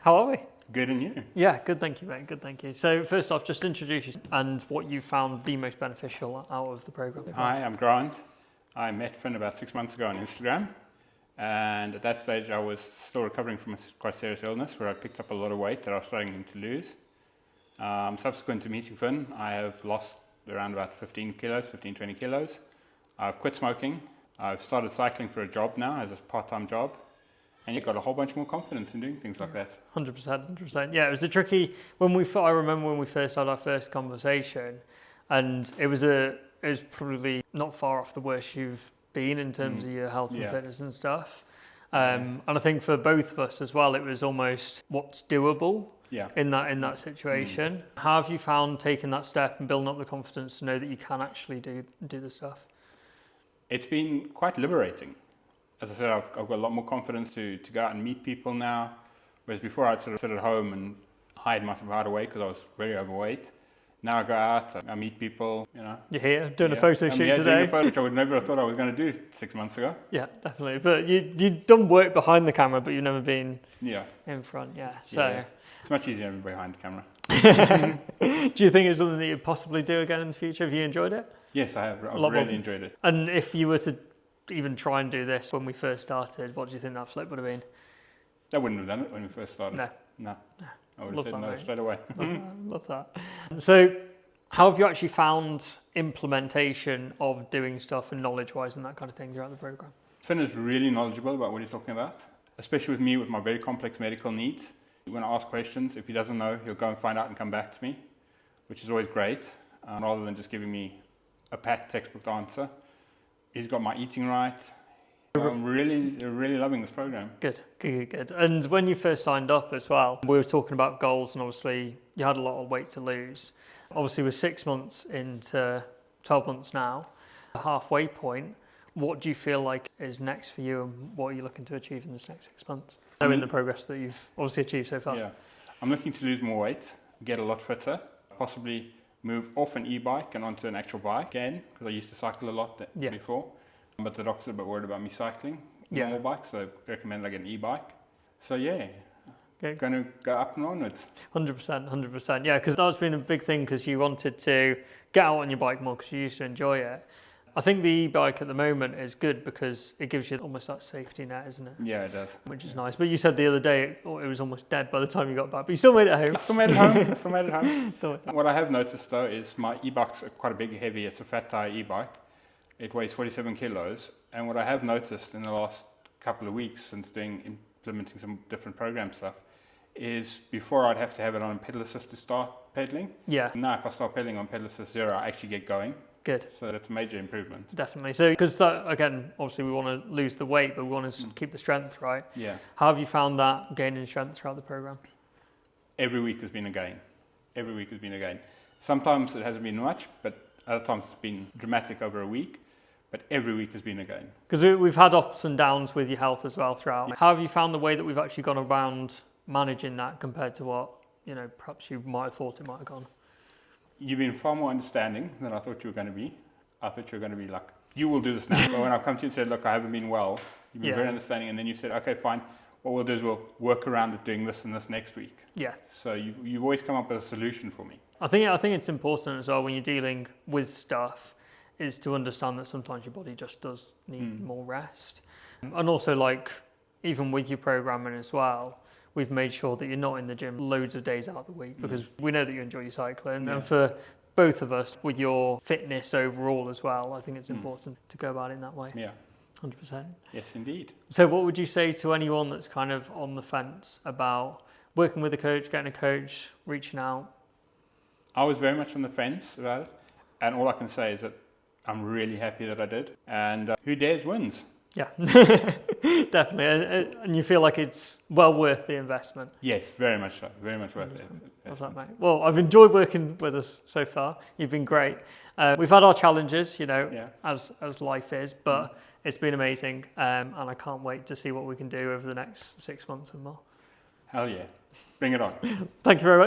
How are we? Good, and you? Yeah, good, thank you, mate. Good, thank you. So first off, just introduce yourself and what you found the most beneficial out of the program. Hi, I'm Grant. I met Finn about 6 months ago on Instagram, and at that stage I was still recovering from a quite serious illness where I picked up a lot of weight that I was starting to lose. Subsequent to meeting Finn, I have lost around about 15 kilos, 20 kilos. I've quit smoking. I've started cycling for a job now, as a part-time job. And you've got a whole bunch more confidence in doing things like that. 100%. Yeah, it was a tricky, I remember when we first had our first conversation, and it was probably not far off the worst you've been in terms of your health and fitness and stuff. And I think for both of us as well, it was almost what's doable in that situation. How have you found taking that step and building up the confidence to know that you can actually do the stuff? It's been quite liberating. As I said, I've got a lot more confidence to go out and meet people now, whereas before I'd sort of sit at home and hide away because I was very overweight. Now I go out, I meet people, you know. You're here doing a photo shoot today. Doing a photo, which I would never have thought I was going to do 6 months ago. Yeah, definitely. But you've done work behind the camera, but you've never been in front, So it's much easier than behind the camera. Do you think it's something that you'd possibly do again in the future? Have you enjoyed it? Yes, I have. I've really enjoyed it. And if you were to even try and do this when we first started, what do you think that flip would have been? I wouldn't have done it when we first started. No. I would have said no straight away. Love that. So how have you actually found implementation of doing stuff and knowledge-wise and that kind of thing throughout the program? Finn is really knowledgeable about what he's talking about, especially with me with my very complex medical needs. When I ask questions, if he doesn't know, he'll go and find out and come back to me, which is always great, rather than just giving me a pat textbook answer. He's got my eating right. I'm really loving this program. Good. And when you first signed up as well, we were talking about goals, and obviously you had a lot of weight to lose. Obviously we're 6 months into 12 months now, the halfway point. What do you feel like is next for you, and what are you looking to achieve in this next 6 months? Knowing the progress that you've obviously achieved so far. Yeah, I'm looking to lose more weight, get a lot fitter, possibly move off an e-bike and onto an actual bike again, because I used to cycle a lot before. But the doctor's a bit worried about me cycling normal bikes, so they recommend I get an e-bike. So going to go up and onwards. 100%. Yeah, because that's been a big thing, because you wanted to get out on your bike more because you used to enjoy it. I think the e-bike at the moment is good because it gives you almost that safety net, isn't it? Yeah, it does. Which is nice. But you said the other day it was almost dead by the time you got back, but you still made it home. Still made it home. What I have noticed though is my e-bike's quite a big, heavy, it's a fat tire e-bike. It weighs 47 kilos. And what I have noticed in the last couple of weeks since implementing some different program stuff is before I'd have to have it on pedal assist to start pedaling. Yeah. Now if I start pedaling on pedal assist 0, I actually get going. Good. So that's a major improvement. Definitely. So, because that, again, obviously we want to lose the weight, but we want to keep the strength, right? Yeah. How have you found that gaining strength throughout the program? Every week has been a gain. Sometimes it hasn't been much, but other times it's been dramatic over a week. But every week has been a gain. Because we've had ups and downs with your health as well throughout. How have you found the way that we've actually gone around managing that compared to what, perhaps you might have thought it might have gone? You've been far more understanding than I thought you were going to be. I thought you were going to be like, you will do this now. But when I've come to you and said, look, I haven't been well, you've been very understanding. And then you said, okay, fine. What we'll do is we'll work around it doing this and this next week. Yeah. So you've always come up with a solution for me. I think it's important as well when you're dealing with stuff is to understand that sometimes your body just does need more rest. And also even with your programming as well, we've made sure that you're not in the gym loads of days out of the week because we know that you enjoy your cycling. And for both of us, with your fitness overall as well, I think it's important to go about it in that way. Yeah. 100%. Yes, indeed. So what would you say to anyone that's kind of on the fence about working with a coach, getting a coach, reaching out? I was very much on the fence about it. And all I can say is that I'm really happy that I did. And who dares wins. Yeah, definitely. And you feel like it's well worth the investment? Yes, very much so. Very much worth it. Love that, mate. Well, I've enjoyed working with us so far. You've been great. We've had our challenges, as life is, but it's been amazing. And I can't wait to see what we can do over the next 6 months and more. Hell yeah. Bring it on. Thank you very much.